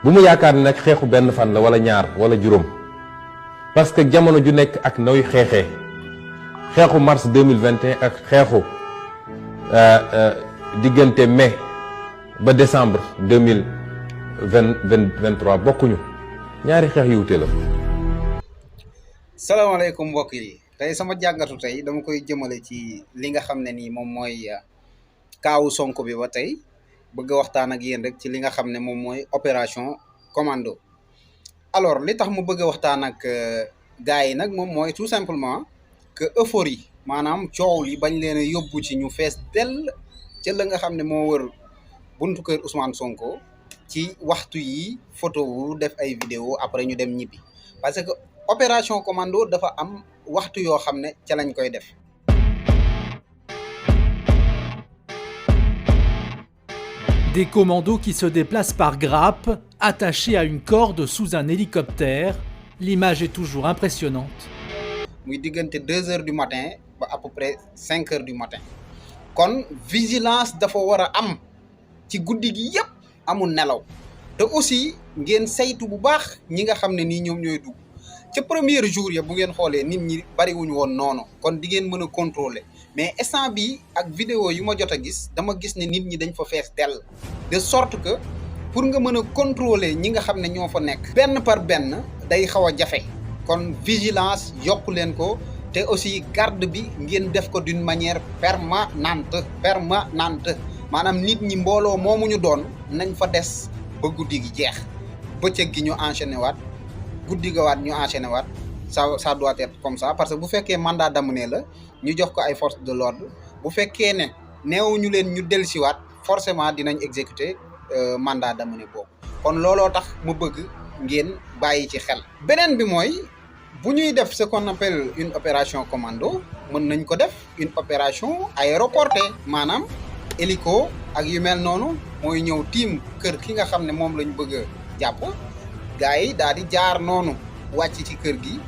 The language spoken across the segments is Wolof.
bu mu yaakaar ne nag xeexu benn fan la wala ñaar wala juróom parce que jamono ju nekk ak nooy xeexee xeexu mars 2021 ak xeexu diggante mai ba décembre 2023 bokkuñu ñaari xeex yu wute la. salaamaaleykum mbokk yi tey sama jàngatu tey dama koy jëmale ci li nga xam ne nii moom mooy kaawu Sonko bi ba tey bëgg a waxtaan ak yéen rek ci li nga xam ne moom mooy opération commando. alors li tax mu bëgg a waxtaan ak gars yi nag moom mooy tout simplement que euphorie maanaam coow li bañ leen a yóbbu ci ñu fees dell ca la nga xam ne moo wër buntu kër Ousmane Sonko ci waxtu yi photo wu def ay vidéo après ñu dem ñibbi parce que opération commando dafa am waxtu yoo xam ne ca lañ koy def. Des commandos qui se déplacent par grappes, attachés à une corde sous un hélicoptère. L'image est toujours impressionnante. muy diggante 2 heures du matin ba à peu près 5 heures du matin kon vigilance dafa war a am ci guddi gi yëpp amul nelaw te aussi ngeen saytu bu baax ñi nga xam ne nii ñoom ñooy dugg ca premier jour ya bu ngeen xoolee nit ñi bariwuñu woon noonu kon di ngeen mën a contrôler mais instant bi ak vidéo yu ma jot a gis dama gis ne nit ñi dañ fa fees dell de sorte que pour nga mën a contrôler ñi nga xam ne ñoo fa nekk benn par benn day xaw a jafe kon vigilance yokku leen ko te aussi garde bi ngeen def ko d'une manière permanente maanaam nit ñi mbooloo moomu ñu doon nañ fa des ba guddi gi jeex bëccëg gi ñu enchaîné waat guddi ga waat ñu enchaîné waat ça doit être comme ça parce que bu fekkee mandat d'amener la ñu jox ko ay forces de l'ordre bu fekkee ne neewuñu leen ñu dellusiwaat forcément dinañ exécuter mandat d'amener boobu kon looloo tax mu bëgg ngeen bàyyi ci xel. beneen bi mooy bu ñuy def ce qu'on appelle une opération commando mën nañ ko def une opération aéroportée maanaam hélico ak yu mel noonu mooy ñëw tiim kër ki nga xam ne moom lañ bëgg a jàpp gars yi daal di jaar noonu wàcc ci kër gi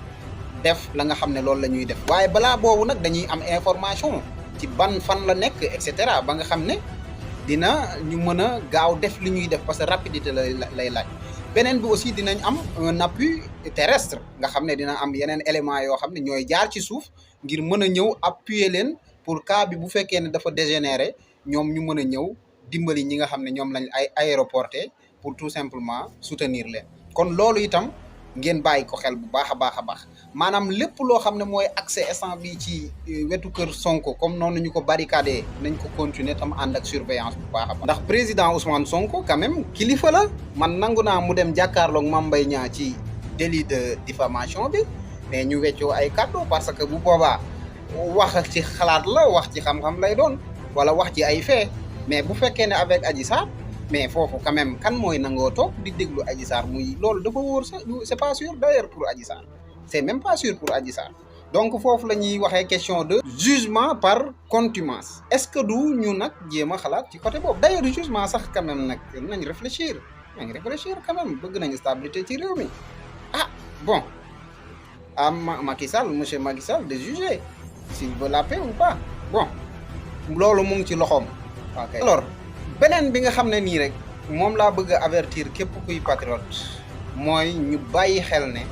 def la nga xam ne loolu la ñuy def waaye balaa boobu nag dañuy am information ci ban fan la nekk et cetera ba nga xam ne dina ñu mën a gaaw def li ñuy def parce que rapidité lay laaj. beneen bi aussi dinañ am un appui terrestre nga xam ne dina am yeneen éléments yoo xam ne ñooy jaar ci suuf ngir mën a ñëw appuyer leen pour cas bi bu fekkee ne dafa dégénérer ñoom ñu mën a ñëw dimbali ñi nga xam ne ñoom lañ ay aéroporté pour tout simplement soutenir leen kon loolu itam ngeen bàyyi ko xel bu baax a baax maanaam lépp loo xam ne mooy accès instant bi ci wetu kër Sonko comme noonu ñu ko barricadé nañ ko continuer tam ànd ak surveillance bu baax a baax ndax président Ousmane Sonko quand même kilifa la man nangu naa mu dem jàkkaarloog Mame Mbaye Niang ci délit de diffamation bi mais ñu weccoo ay kàddu parce que bu boobaa wax ci xalaat la wax ci xam-xam lay doon wala wax ci ay fait mais bu fekkee ne avec Adji Sarr mais foofu quand même kan mooy nangoo toog di déglu Adji Sarr muy loolu dafa wóor sax c'est pas sûr d'ailleurs pour Adji Sarr c'est même pas sûr pour Adji Sarr donc foofu la ñuy waxee question de jugement par contumace est-ce que du ñu nag jéem a xalaat ci côté boobu d'ailleurs jugement sax quand même nag nañ réfléchir quand même bëgg nañu stabilité ci réew mi ah bon à Macky Sall monsieur Macky Sall de juger s'il veut la paix ou pas bon loolu mu ngi ci loxoom ok alors beneen bi nga xam ne nii rek moom laa bëgg a avertir képp kuy patriote mooy ñu bàyyi xel ne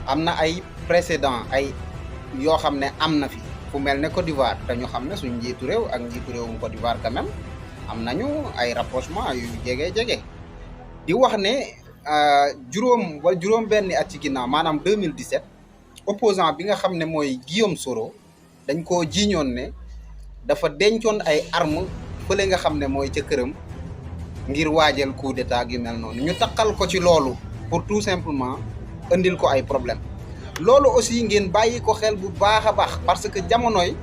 am na ay précédent ay yoo xam ne am na fi fu mel ne Côte d'Ivoire te ñu xam ne suñ njiitu réew ak njiitu réewum Côte d'Ivoire quand même am nañu ay rapprochement yu jege di wax ne juróom benni at ci ginnaaw maanaam 2017 opposant bi nga xam ne mooy Guillaume Soro dañ koo jiiñoon ne dafa dencoon ay armes fële nga xam ne mooy ca këram ngir waajal coup d'état yu mel noonu ñu takkal ko ci loolu pour tout simplement indil ko ay problème loolu aussi ngeen bàyyi ko xel bu baax a baax parce que jamonoy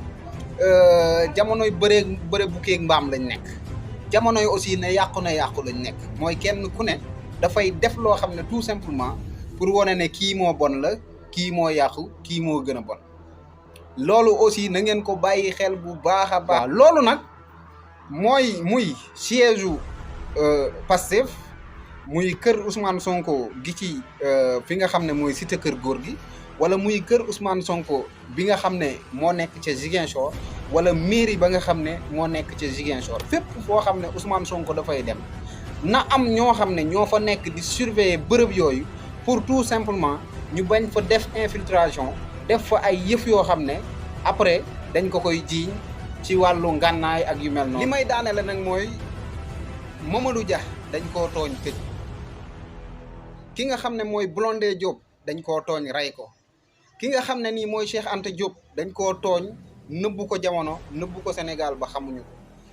bëre bukkeeg mbaam lañ nekk jamonoy aussi ne yàqu lañ nekk mooy kenn ku ne dafay def loo xam ne tout simplement pour wane ne kii moo bon la kii moo yàqu kii moo gën a bon loolu aussi na ngeen ko bàyyi xel bu baax a baax loolu nag muy siège u Pastef muy kër Ousmane Sonko gi ci fi nga xam ne mooy cité kër góor gi wala muy kër Ousmane Sonko bi nga xam ne moo nekk ca Ziguinchor wala mairie ba nga xam ne moo nekk ca Ziguinchor fépp foo xam ne Ousmane Sonko dafay dem na am ñoo xam ne ñoo fa nekk di surveiller bërëb yooyu pour tout simplement ñu bañ fa def infiltration def fa ay yëf yoo xam ne après dañ ko koy jiiñ ci wàllu ngànnaay ak yu mel noonu. li may daanele nag mooy Mamadou Dia dañ koo tooñ tëj ki nga xam ne mooy Blondin Diop dañ koo tooñ rey ko ki nga xam ne nii mooy Cheikh Anta Diop dañ koo tooñ nëbbu ko jamono nëbbu ko Sénégal ba xamuñu ko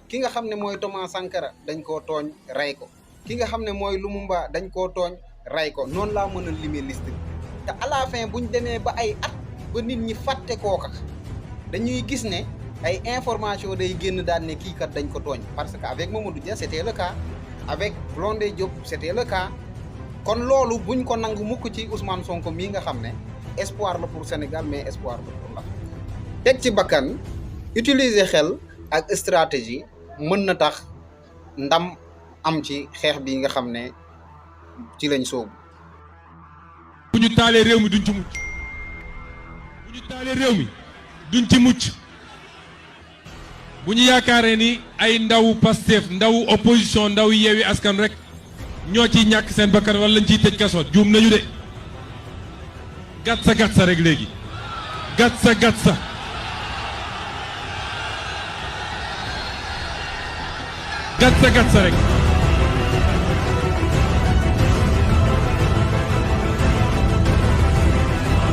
ki nga xam ne mooy Thomas Sankara dañ koo tooñ rey ko ki nga xam ne mooy Lumumba dañ koo tooñ rey ko noonu laa mën a limee liste bi te à la fin buñ demee ba ay at ba nit ñi fàtte kooka dañuy gis ne ay information day génn daan ne kii kat dañ ko tooñ parce que avec Mamadou Dia c'était le cas avec Blondin Diop c'était le cas kon loolu buñ ko nangu mukk ci Ousmane Sonko mii nga xam ne espoir la pour Sénégal mais espoir la pour l'Afrique teg ci bakkan utiliser xel ak stratégie mën na tax ndam am ci xeex bi nga xam ne ci lañ soobu. bu ñu taalee réew mi duñ ci mucc bu ñu taalee réew mi duñ ci mucc bu ñu yaakaaree ni ay ndaw Pastef ndaw opposition ndaw Yewwi Askan rek ñoo ciy ñàkk seen bakkan wala lañ ciy tëj kaso juum nañu de gat sa rek léegi gat sa gat sa rek